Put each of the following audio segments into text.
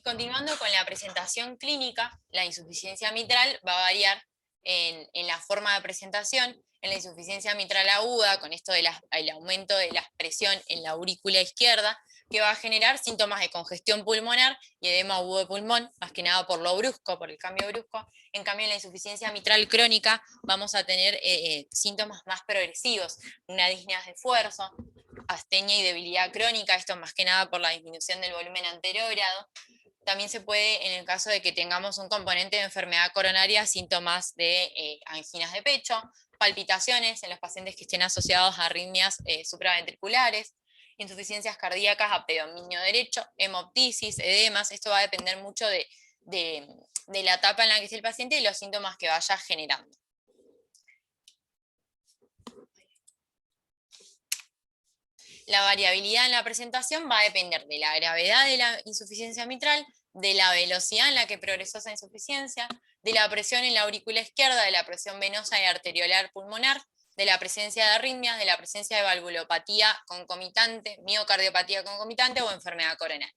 continuando con la presentación clínica, la insuficiencia mitral va a variar en la forma de presentación. En la insuficiencia mitral aguda, con esto del aumento de la presión en la aurícula izquierda, que va a generar síntomas de congestión pulmonar y edema agudo de pulmón, más que nada por lo brusco, por el cambio brusco. En cambio, en la insuficiencia mitral crónica vamos a tener síntomas más progresivos, una disnea de esfuerzo, astenia y debilidad crónica, esto más que nada por la disminución del volumen anterogrado. También se puede, en el caso de que tengamos un componente de enfermedad coronaria, síntomas de anginas de pecho, palpitaciones en los pacientes que estén asociados a arritmias supraventriculares, insuficiencias cardíacas a predominio derecho, hemoptisis, edemas. Esto va a depender mucho de la etapa en la que esté el paciente y los síntomas que vaya generando. La variabilidad en la presentación va a depender de la gravedad de la insuficiencia mitral, de la velocidad en la que progresó esa insuficiencia, de la presión en la aurícula izquierda, de la presión venosa y arteriolar pulmonar, de la presencia de arritmias, de la presencia de valvulopatía concomitante, miocardiopatía concomitante o enfermedad coronaria.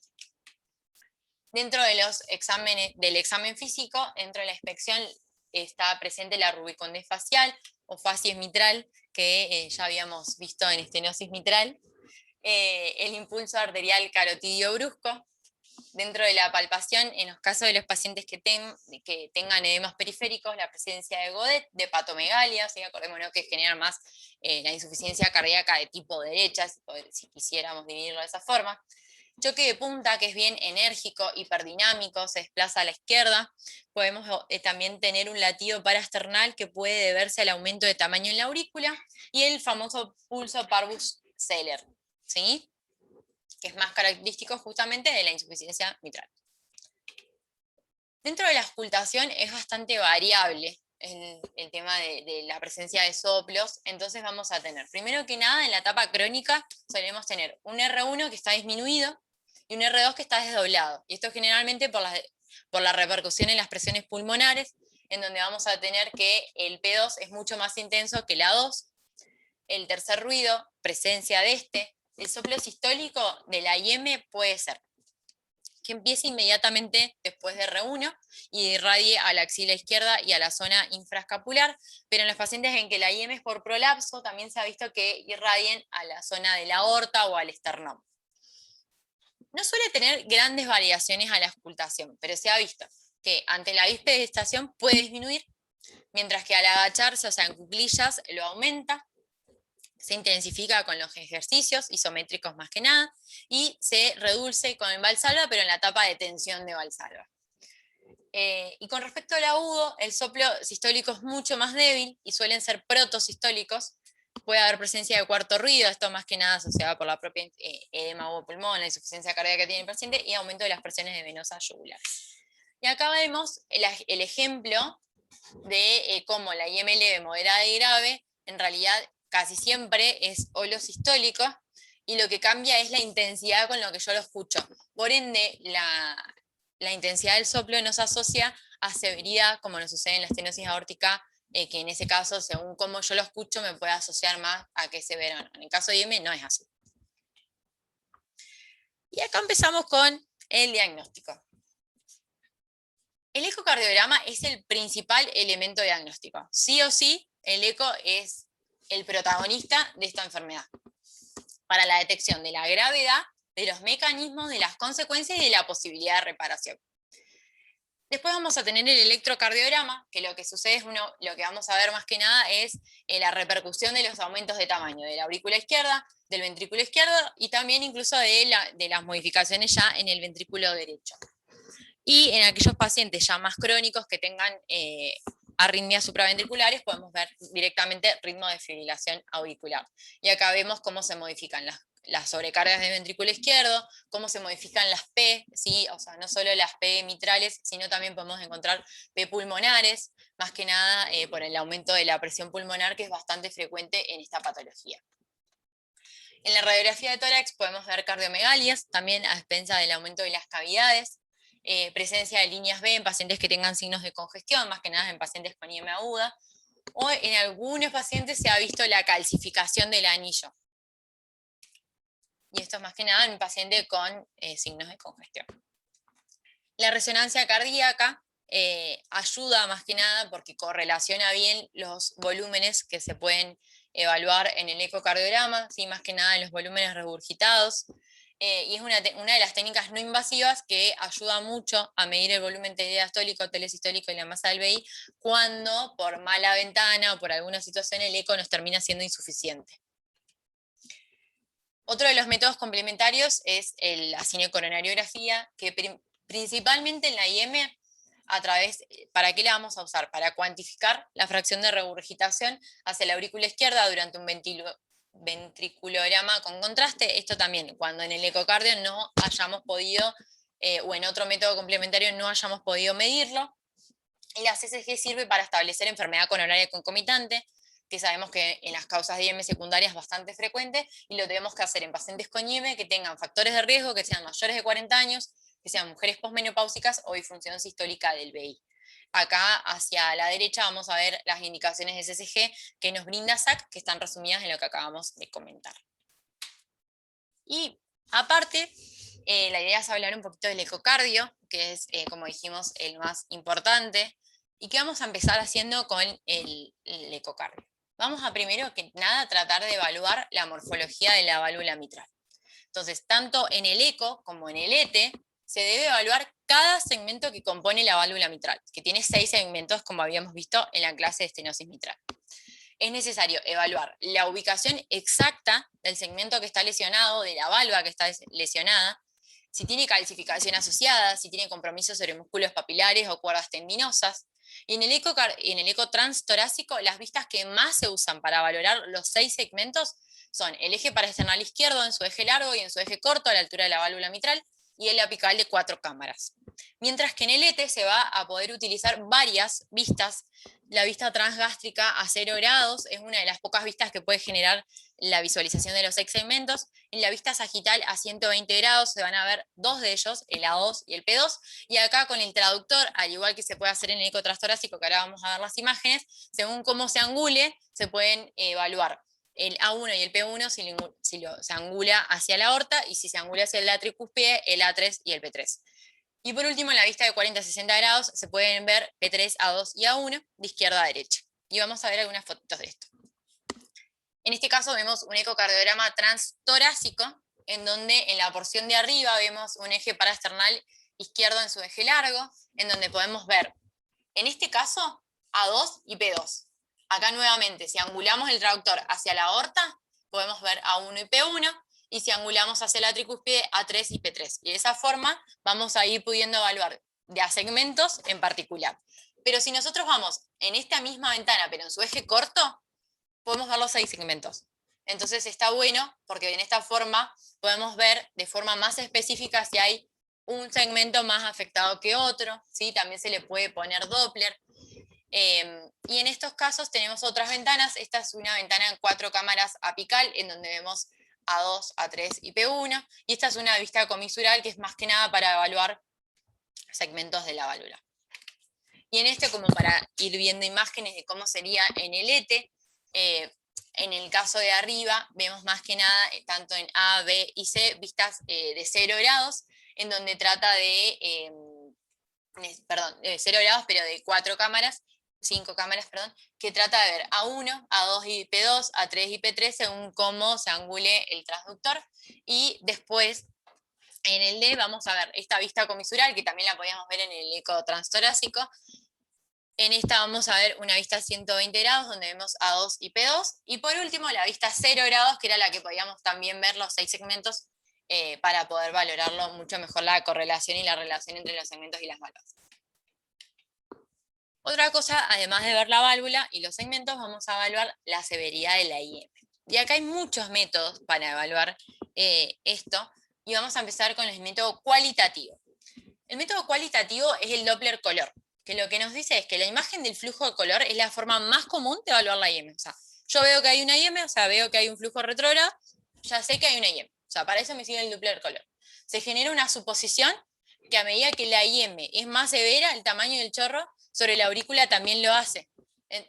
Dentro de los exámenes, del examen físico, dentro de la inspección está presente la rubicondés facial o facies mitral, que ya habíamos visto en estenosis mitral, el impulso arterial carotidio brusco. Dentro de la palpación, en los casos de los pacientes que tengan edemas periféricos, la presencia de Godet, de patomegalia, ¿sí? Acordémonos que genera más la insuficiencia cardíaca de tipo derecha, si quisiéramos dividirlo de esa forma. Choque de punta, que es bien enérgico, hiperdinámico, se desplaza a la izquierda. Podemos también tener un latido parasternal que puede deberse al aumento de tamaño en la aurícula, y el famoso pulso parvus celer, ¿sí? Que es más característico justamente de la insuficiencia mitral. Dentro de la auscultación es bastante variable el tema de la presencia de soplos. Entonces vamos a tener, primero que nada, en la etapa crónica solemos tener un R1 que está disminuido y un R2 que está desdoblado. Y esto generalmente por la repercusión en las presiones pulmonares, en donde vamos a tener que el P2 es mucho más intenso que la 2. El tercer ruido, presencia de el soplo sistólico de la IM puede ser que empiece inmediatamente después de R1 y irradie a la axila izquierda y a la zona infraescapular, pero en los pacientes en que la IM es por prolapso, también se ha visto que irradien a la zona de la aorta o al esternón. No suele tener grandes variaciones a la auscultación, pero se ha visto que ante la bispedestación puede disminuir, mientras que al agacharse, o sea, en cuclillas, lo aumenta. Se intensifica con los ejercicios isométricos más que nada, y se reduce con el Valsalva, pero en la etapa de tensión de Valsalva. Y con respecto al agudo, el soplo sistólico es mucho más débil y suelen ser protosistólicos. Puede haber presencia de cuarto ruido, esto más que nada asociado por la propia edema agudo pulmón, la insuficiencia cardíaca que tiene el paciente y aumento de las presiones de venosa yugular. Y acá vemos el ejemplo de cómo la IM leve, moderada y grave en realidad casi siempre es holosistólico, y lo que cambia es la intensidad con lo que yo lo escucho. Por ende, la intensidad del soplo nos asocia a severidad, como nos sucede en la estenosis aórtica, que en ese caso, según cómo yo lo escucho, me puede asociar más a que es severo o no. En el caso de IM no es así. Y acá empezamos con el diagnóstico. El ecocardiograma es el principal elemento diagnóstico. Sí o sí, el eco es el protagonista de esta enfermedad, para la detección de la gravedad, de los mecanismos, de las consecuencias y de la posibilidad de reparación. Después vamos a tener el electrocardiograma, que lo que sucede es lo que vamos a ver más que nada es la repercusión de los aumentos de tamaño de la aurícula izquierda, del ventrículo izquierdo y también incluso de las modificaciones ya en el ventrículo derecho. Y en aquellos pacientes ya más crónicos que tengan arritmias supraventriculares, podemos ver directamente ritmo de fibrilación auricular. Y acá vemos cómo se modifican las sobrecargas del ventrículo izquierdo, cómo se modifican las P, ¿sí? O sea, no solo las P mitrales, sino también podemos encontrar P pulmonares, más que nada por el aumento de la presión pulmonar, que es bastante frecuente en esta patología. En la radiografía de tórax podemos ver cardiomegalias, también a expensa del aumento de las cavidades, presencia de líneas B en pacientes que tengan signos de congestión, más que nada en pacientes con IM aguda, o en algunos pacientes se ha visto la calcificación del anillo. Y esto es más que nada en un paciente con signos de congestión. La resonancia cardíaca ayuda más que nada porque correlaciona bien los volúmenes que se pueden evaluar en el ecocardiograma, ¿sí? Más que nada en los volúmenes regurgitados. Y es una de las técnicas no invasivas que ayuda mucho a medir el volumen diastólico, telesistólico y la masa del VI cuando por mala ventana o por alguna situación el eco nos termina siendo insuficiente. Otro de los métodos complementarios es la cinecoronariografía, que principalmente en la IM, ¿para qué la vamos a usar? Para cuantificar la fracción de regurgitación hacia la aurícula izquierda durante un ventriculograma con contraste. Esto también, cuando en el ecocardio no hayamos podido, o en otro método complementario no hayamos podido medirlo. Y la CCG sirve para establecer enfermedad coronaria concomitante, que sabemos que en las causas de IM secundarias es bastante frecuente, y lo tenemos que hacer en pacientes con IM que tengan factores de riesgo, que sean mayores de 40 años, que sean mujeres posmenopáusicas o disfunción sistólica del VI. Acá hacia la derecha vamos a ver las indicaciones de CCG que nos brinda SAC, que están resumidas en lo que acabamos de comentar. Y aparte, la idea es hablar un poquito del ecocardio, que es, como dijimos, el más importante. ¿Y qué vamos a empezar haciendo con el ecocardio? Vamos a primero que nada tratar de evaluar la morfología de la válvula mitral. Entonces, tanto en el eco como en el ET, se debe evaluar cada segmento que compone la válvula mitral, que tiene 6 segmentos, como habíamos visto en la clase de estenosis mitral. Es necesario evaluar la ubicación exacta del segmento que está lesionado, de la valva que está lesionada, si tiene calcificación asociada, si tiene compromiso sobre músculos papilares o cuerdas tendinosas. Y en el eco transtorácico, las vistas que más se usan para valorar los 6 segmentos son el eje paraesternal izquierdo en su eje largo y en su eje corto a la altura de la válvula mitral, y el apical de 4 cámaras. Mientras que en el ET se va a poder utilizar varias vistas. La vista transgástrica a 0 grados es una de las pocas vistas que puede generar la visualización de los 6 segmentos. En la vista sagital a 120 grados se van a ver 2 de ellos, el A2 y el P2, y acá con el traductor, al igual que se puede hacer en el eco transtorácico, que ahora vamos a ver las imágenes, según cómo se angule, se pueden evaluar el A1 y el P1 se angula hacia la aorta, y si se angula hacia la tricúspide, el A3 y el P3. Y por último, en la vista de 40 a 60 grados se pueden ver P3, A2 y A1 de izquierda a derecha. Y vamos a ver algunas fotitos de esto. En este caso vemos un ecocardiograma transtorácico, en donde en la porción de arriba vemos un eje paraesternal izquierdo en su eje largo, en donde podemos ver, en este caso, A2 y P2. Acá nuevamente, si angulamos el traductor hacia la aorta, podemos ver A1 y P1, y si angulamos hacia la tricúspide, A3 y P3. Y de esa forma vamos a ir pudiendo evaluar de a segmentos en particular. Pero si nosotros vamos en esta misma ventana, pero en su eje corto, podemos ver los 6 segmentos. Entonces está bueno porque en esta forma podemos ver de forma más específica si hay un segmento más afectado que otro, ¿sí? También se le puede poner Doppler. Y en estos casos tenemos otras ventanas. Esta es una ventana en 4 cámaras apical, en donde vemos A2, A3 y P1. Y esta es una vista comisural, que es más que nada para evaluar segmentos de la válvula. Y en este, como para ir viendo imágenes de cómo sería en el ET, en el caso de arriba vemos más que nada, tanto en A, B y C, vistas de 0 grados, en donde trata de, 0 grados, pero de 4 cámaras, 5 cámaras, perdón, que trata de ver A1, A2 y P2, A3 y P3, según cómo se angule el transductor. Y después, en el D, vamos a ver esta vista comisural, que también la podíamos ver en el eco transtorácico. En esta vamos a ver una vista a 120 grados, donde vemos A2 y P2. Y por último, la vista 0 grados, que era la que podíamos también ver los 6 segmentos, para poder valorarlo mucho mejor la correlación y la relación entre los segmentos y las válvulas. Otra cosa, además de ver la válvula y los segmentos, vamos a evaluar la severidad de la IM. Y acá hay muchos métodos para evaluar esto, y vamos a empezar con el método cualitativo. El método cualitativo es el Doppler color, que lo que nos dice es que la imagen del flujo de color es la forma más común de evaluar la IM. O sea, yo veo que hay una IM, o sea, veo que hay un flujo retrógrado, ya sé que hay una IM. O sea, para eso me sirve el Doppler color. Se genera una suposición que a medida que la IM es más severa, el tamaño del chorro sobre la aurícula también lo hace.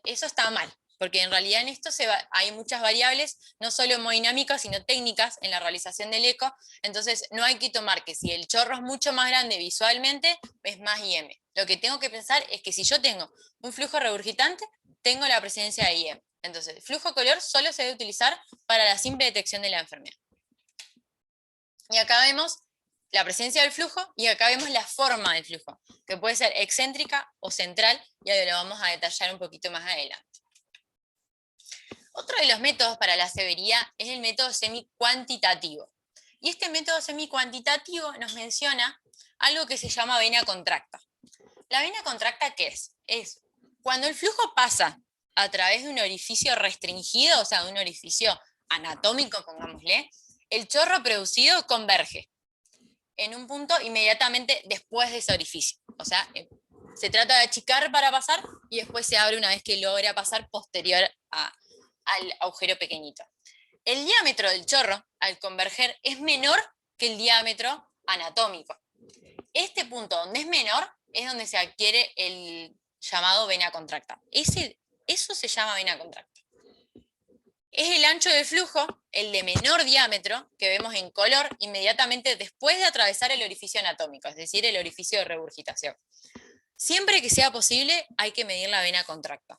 Eso está mal, porque en realidad en esto hay muchas variables, no solo hemodinámicas, sino técnicas en la realización del eco, entonces no hay que tomar que si el chorro es mucho más grande visualmente, es más IM. Lo que tengo que pensar es que si yo tengo un flujo regurgitante, tengo la presencia de IM. Entonces, el flujo color solo se debe utilizar para la simple detección de la enfermedad. Y acá vemos la presencia del flujo y acá vemos la forma del flujo, que puede ser excéntrica o central, y ahora lo vamos a detallar un poquito más adelante. Otro de los métodos para la severidad es el método semicuantitativo. Y este método semicuantitativo nos menciona algo que se llama vena contracta. ¿La vena contracta qué es? Es cuando el flujo pasa a través de un orificio restringido, o sea, de un orificio anatómico, pongámosle, el chorro producido converge en un punto inmediatamente después de ese orificio. O sea, se trata de achicar para pasar y después se abre una vez que logra pasar posterior al agujero pequeñito. El diámetro del chorro, al converger, es menor que el diámetro anatómico. Este punto donde es menor es donde se adquiere el llamado vena contracta. Eso se llama vena contracta. Es el ancho del flujo, el de menor diámetro, que vemos en color inmediatamente después de atravesar el orificio anatómico, es decir, el orificio de regurgitación. Siempre que sea posible, hay que medir la vena contracta.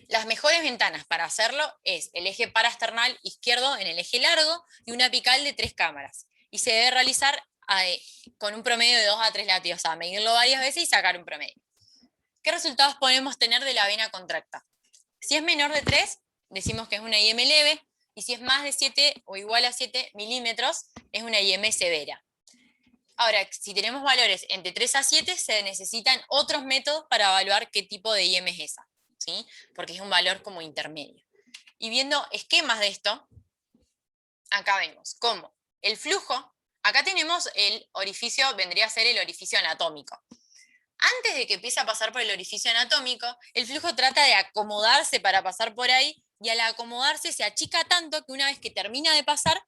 Las mejores ventanas para hacerlo es el eje parasternal izquierdo en el eje largo y una apical de 3 cámaras. Y se debe realizar con un promedio de 2 a 3 latidos, o sea, medirlo varias veces y sacar un promedio. ¿Qué resultados podemos tener de la vena contracta? Si es menor de 3, decimos que es una IM leve, y si es más de 7 o igual a 7 milímetros, es una IM severa. Ahora, si tenemos valores entre 3 a 7, se necesitan otros métodos para evaluar qué tipo de IM es esa, ¿sí? Porque es un valor como intermedio. Y viendo esquemas de esto, acá vemos cómo el flujo, acá tenemos el orificio, vendría a ser el orificio anatómico. Antes de que empiece a pasar por el orificio anatómico, el flujo trata de acomodarse para pasar por ahí, y al acomodarse se achica tanto que una vez que termina de pasar,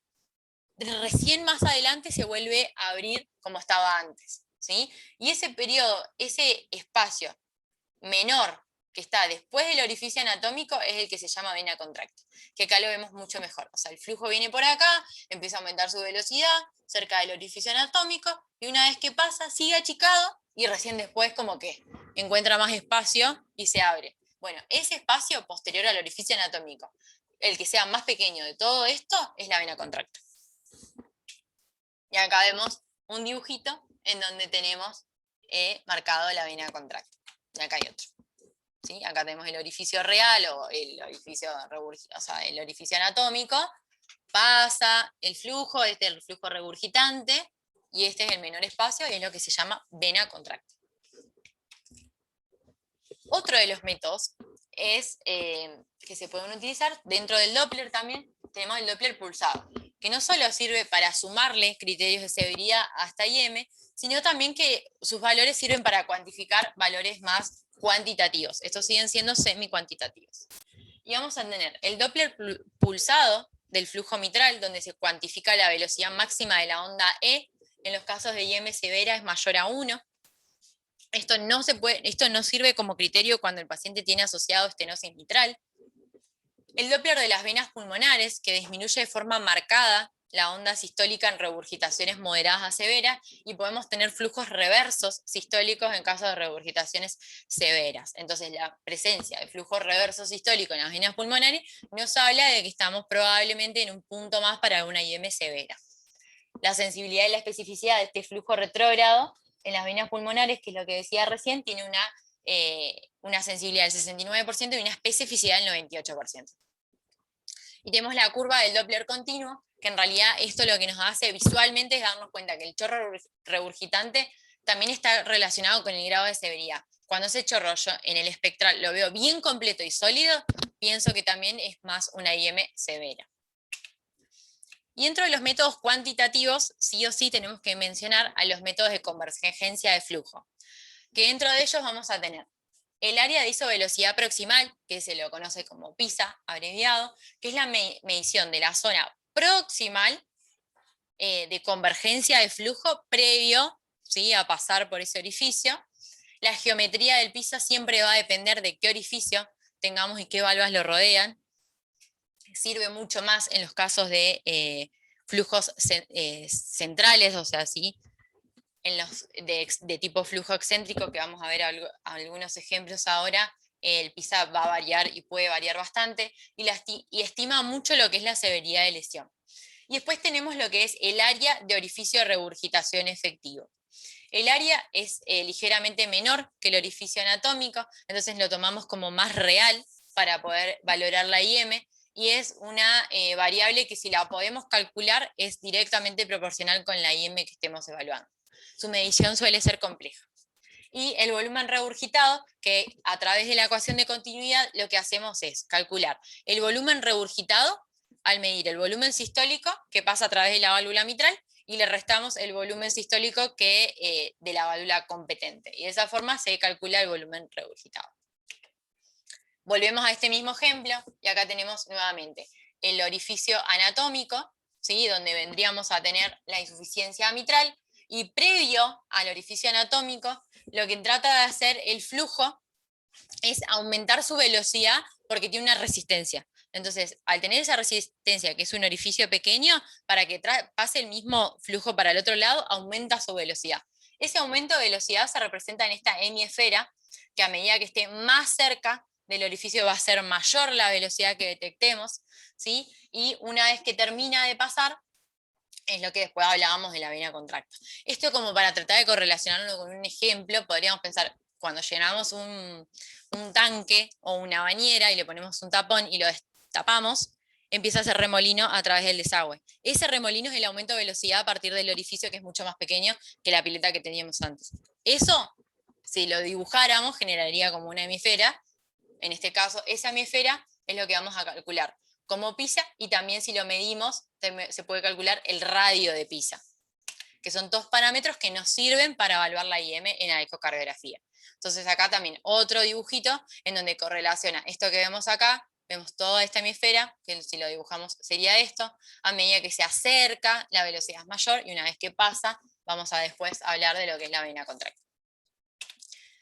recién más adelante se vuelve a abrir como estaba antes, ¿sí? Y ese periodo, ese espacio menor que está después del orificio anatómico es el que se llama vena contracta, que acá lo vemos mucho mejor. O sea, el flujo viene por acá, empieza a aumentar su velocidad cerca del orificio anatómico, y una vez que pasa, sigue achicado, y recién después como que encuentra más espacio y se abre. Bueno, ese espacio posterior al orificio anatómico, el que sea más pequeño de todo esto, es la vena contracta. Y acá vemos un dibujito en donde tenemos marcado la vena contracta. Y acá hay otro. ¿Sí? Acá tenemos el orificio real o el orificio anatómico. Pasa el flujo, este es el flujo regurgitante, y este es el menor espacio, y es lo que se llama vena contracta. Otro de los métodos es que se pueden utilizar dentro del Doppler también, tenemos el Doppler pulsado, que no solo sirve para sumarle criterios de severidad hasta IM, sino también que sus valores sirven para cuantificar valores más cuantitativos. Estos siguen siendo semi-cuantitativos. Y vamos a tener el Doppler pulsado del flujo mitral, donde se cuantifica la velocidad máxima de la onda E. En los casos de IM severa es mayor a 1. Esto no sirve como criterio cuando el paciente tiene asociado estenosis mitral. El Doppler de las venas pulmonares, que disminuye de forma marcada la onda sistólica en regurgitaciones moderadas a severas, y podemos tener flujos reversos sistólicos en caso de regurgitaciones severas. Entonces, la presencia de flujo reverso sistólico en las venas pulmonares nos habla de que estamos probablemente en un punto más para una IM severa. La sensibilidad y la especificidad de este flujo retrógrado en las venas pulmonares, que es lo que decía recién, tiene una sensibilidad del 69% y una especificidad del 98%. Y tenemos la curva del Doppler continuo, que en realidad esto lo que nos hace visualmente es darnos cuenta que el chorro regurgitante también está relacionado con el grado de severidad. Cuando ese chorro yo en el espectral lo veo bien completo y sólido, pienso que también es más una IM severa. Y dentro de los métodos cuantitativos, sí o sí tenemos que mencionar a los métodos de convergencia de flujo, que dentro de ellos vamos a tener el área de isovelocidad proximal, que se lo conoce como PISA, abreviado, que es la medición de la zona proximal de convergencia de flujo previo, ¿sí?, a pasar por ese orificio. La geometría del PISA siempre va a depender de qué orificio tengamos y qué valvas lo rodean. Sirve mucho más en los casos de flujos centrales, o sea, ¿sí? En los de tipo flujo excéntrico, que vamos a ver algunos ejemplos ahora, el PISA va a variar y puede variar bastante, y estima mucho lo que es la severidad de lesión. Y después tenemos lo que es el área de orificio de regurgitación efectivo. El área es ligeramente menor que el orificio anatómico, entonces lo tomamos como más real para poder valorar la IM, y es una variable que si la podemos calcular es directamente proporcional con la IM que estemos evaluando. Su medición suele ser compleja. Y el volumen regurgitado, que a través de la ecuación de continuidad lo que hacemos es calcular el volumen regurgitado al medir el volumen sistólico que pasa a través de la válvula mitral y le restamos el volumen sistólico de la válvula competente. Y de esa forma se calcula el volumen regurgitado. Volvemos a este mismo ejemplo y acá tenemos nuevamente el orificio anatómico, ¿sí? Donde vendríamos a tener la insuficiencia mitral, y previo al orificio anatómico, lo que trata de hacer el flujo es aumentar su velocidad porque tiene una resistencia. Entonces, al tener esa resistencia, que es un orificio pequeño, para que pase el mismo flujo para el otro lado, aumenta su velocidad. Ese aumento de velocidad se representa en esta hemisfera, que a medida que esté más cerca del orificio va a ser mayor la velocidad que detectemos, ¿sí? Y una vez que termina de pasar, es lo que después hablábamos de la vena contracta. Esto, como para tratar de correlacionarlo con un ejemplo, podríamos pensar, cuando llenamos un tanque o una bañera y le ponemos un tapón y lo destapamos, empieza a hacer remolino a través del desagüe. Ese remolino es el aumento de velocidad a partir del orificio, que es mucho más pequeño que la pileta que teníamos antes. Eso, si lo dibujáramos, generaría como una hemisfera. En este caso, esa hemisfera es lo que vamos a calcular como PISA, y también si lo medimos se puede calcular el radio de PISA, que son dos parámetros que nos sirven para evaluar la IM en la ecocardiografía. Entonces acá también otro dibujito en donde correlaciona esto que vemos acá, vemos toda esta hemisfera, que si lo dibujamos sería esto, a medida que se acerca la velocidad es mayor, y una vez que pasa vamos a después hablar de lo que es la vena contracta.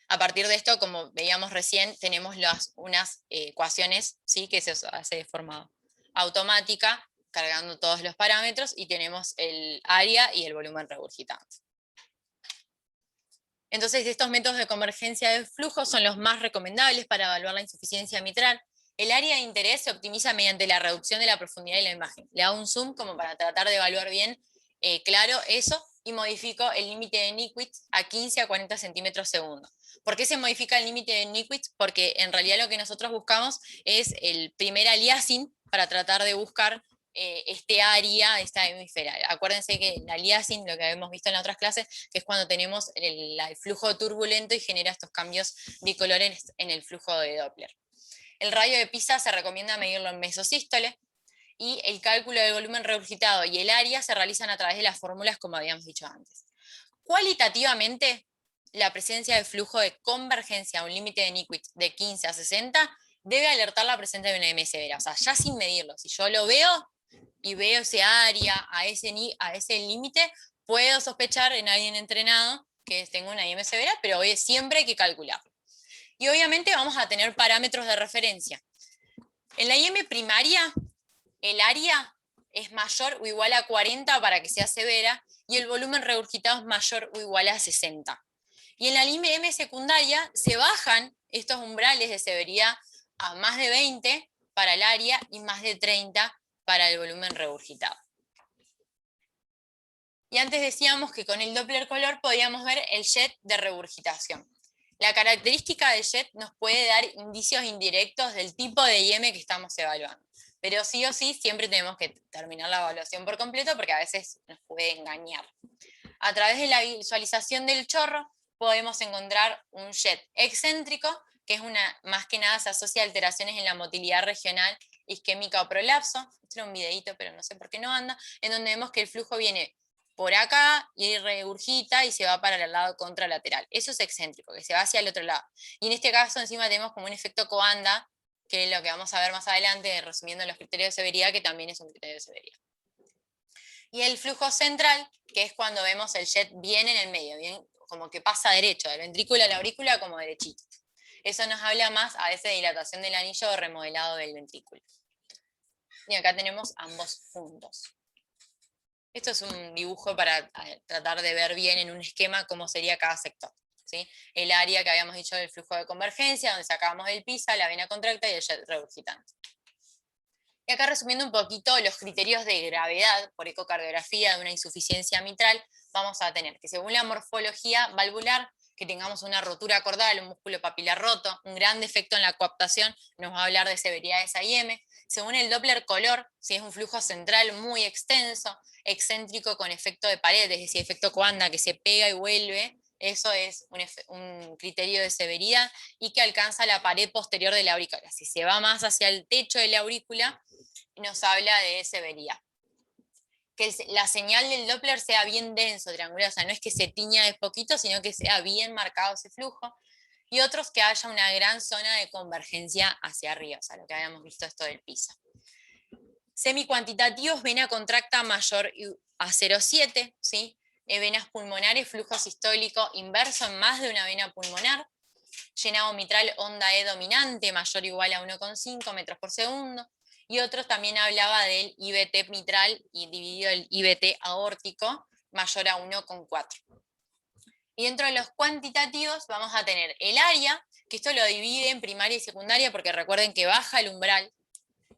A partir de esto, como veíamos recién, tenemos unas ecuaciones, ¿sí? Que se hace de forma automática, cargando todos los parámetros, y tenemos el área y el volumen regurgitante. Entonces, estos métodos de convergencia de flujo son los más recomendables para evaluar la insuficiencia mitral. El área de interés se optimiza mediante la reducción de la profundidad de la imagen. Le hago un zoom como para tratar de evaluar bien claro eso, y modifico el límite de Nyquist a 15 a 40 centímetros segundo. ¿Por qué se modifica el límite de Nyquist? Porque en realidad lo que nosotros buscamos es el primer aliasing para tratar de buscar este área, esta hemisfera. Acuérdense que el aliasing, lo que habíamos visto en las otras clases, que es cuando tenemos el flujo turbulento y genera estos cambios bicolores en el flujo de Doppler. El radio de PISA se recomienda medirlo en mesosístole, y el cálculo del volumen regurgitado y el área se realizan a través de las fórmulas, como habíamos dicho antes. Cualitativamente, la presencia de flujo de convergencia a un límite de Nyquist de 15 a 60 debe alertar la presencia de una IM severa. O sea, ya sin medirlo, si yo lo veo y veo ese área a ese límite, puedo sospechar en alguien entrenado que tenga una IM severa, pero siempre hay que calcularlo. Y obviamente vamos a tener parámetros de referencia. En la IM primaria, el área es mayor o igual a 40 para que sea severa, y el volumen regurgitado es mayor o igual a 60. Y en la IM secundaria se bajan estos umbrales de severidad a más de 20 para el área y más de 30 para el volumen regurgitado. Y antes decíamos que con el Doppler color podíamos ver el jet de regurgitación. La característica del jet nos puede dar indicios indirectos del tipo de IM que estamos evaluando. Pero sí o sí siempre tenemos que terminar la evaluación por completo, porque a veces nos puede engañar. A través de la visualización del chorro podemos encontrar un jet excéntrico, que es más que nada se asocia a alteraciones en la motilidad regional isquémica o prolapso. Este era un videito, pero no sé por qué no anda, en donde vemos que el flujo viene por acá y regurgita y se va para el lado contralateral. Eso es excéntrico, que se va hacia el otro lado. Y en este caso encima tenemos como un efecto Coanda, que es lo que vamos a ver más adelante, resumiendo los criterios de severidad, que también es un criterio de severidad. Y el flujo central, que es cuando vemos el jet bien en el medio, bien como que pasa derecho, del ventrículo a la aurícula como derechito. Eso nos habla más a veces de dilatación del anillo o remodelado del ventrículo. Y acá tenemos ambos juntos. Esto es un dibujo para tratar de ver bien en un esquema cómo sería cada sector, ¿sí? El área que habíamos dicho del flujo de convergencia, donde sacábamos del PISA, la vena contracta y el jet regurgitante. Y acá resumiendo un poquito los criterios de gravedad por ecocardiografía de una insuficiencia mitral, vamos a tener que según la morfología valvular, que tengamos una rotura cordal, un músculo papilar roto, un gran defecto en la coaptación, nos va a hablar de severidades AIM. Según el Doppler color, si es un flujo central muy extenso, excéntrico con efecto de pared, es decir, efecto Coanda, que se pega y vuelve, eso es un criterio de severidad, y que alcanza la pared posterior de la aurícula. Si se va más hacia el techo de la aurícula, nos habla de severidad. Que la señal del Doppler sea bien denso, triangular, o sea, no es que se tiña de poquito, sino que sea bien marcado ese flujo. Y otros que haya una gran zona de convergencia hacia arriba, o sea, lo que habíamos visto esto del PISA. Semicuantitativos, vena contracta mayor a 0,7, ¿sí? Venas pulmonares, flujo sistólico inverso en más de una vena pulmonar. Llenado mitral, onda E dominante, mayor o igual a 1,5 metros por segundo. Y otros también hablaba del IVT mitral y dividido el IVT aórtico, mayor a 1,4. Y dentro de los cuantitativos vamos a tener el área, que esto lo divide en primaria y secundaria, porque recuerden que baja el umbral.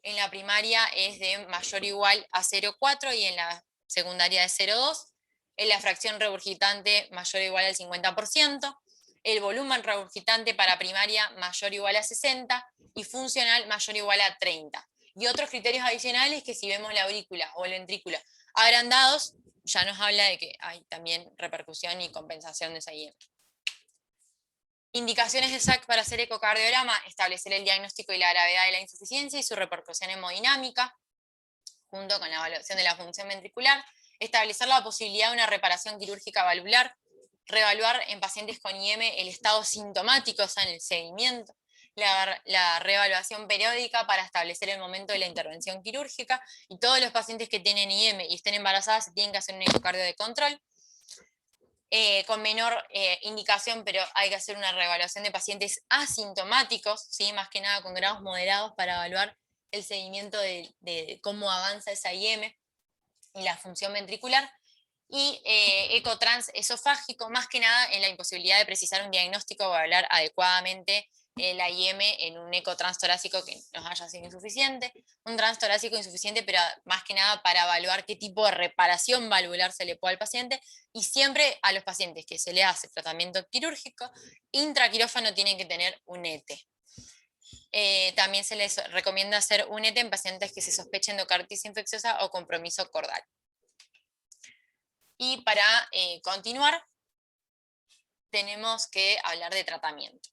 En la primaria es de mayor o igual a 0,4 y en la secundaria de 0,2. En la fracción regurgitante mayor o igual al 50%. El volumen regurgitante para primaria mayor o igual a 60 y funcional mayor o igual a 30. Y otros criterios adicionales que si vemos la aurícula o el ventrículo agrandados, ya nos habla de que hay también repercusión y compensación de esa IEM. Indicaciones de SAC para hacer ecocardiograma: establecer el diagnóstico y la gravedad de la insuficiencia y su repercusión hemodinámica, junto con la evaluación de la función ventricular, establecer la posibilidad de una reparación quirúrgica valvular, reevaluar en pacientes con IM el estado sintomático, o sea, en el seguimiento, la reevaluación periódica para establecer el momento de la intervención quirúrgica, y todos los pacientes que tienen IM y estén embarazadas se tienen que hacer un ecocardio de control. Con menor indicación, pero hay que hacer una reevaluación de pacientes asintomáticos, ¿sí? Más que nada con grados moderados para evaluar el seguimiento de cómo avanza esa IM y la función ventricular. Y ecotrans esofágico, más que nada en la imposibilidad de precisar un diagnóstico o hablar adecuadamente la IM en un ecotrans torácico que nos haya sido insuficiente, un transtorácico insuficiente, pero más que nada para evaluar qué tipo de reparación valvular se le puede al paciente, y siempre a los pacientes que se le hace tratamiento quirúrgico, intraquirófano tienen que tener un ET. También se les recomienda hacer un ET en pacientes que se sospechen de endocarditis infecciosa o compromiso cordal. Y para continuar, tenemos que hablar de tratamiento.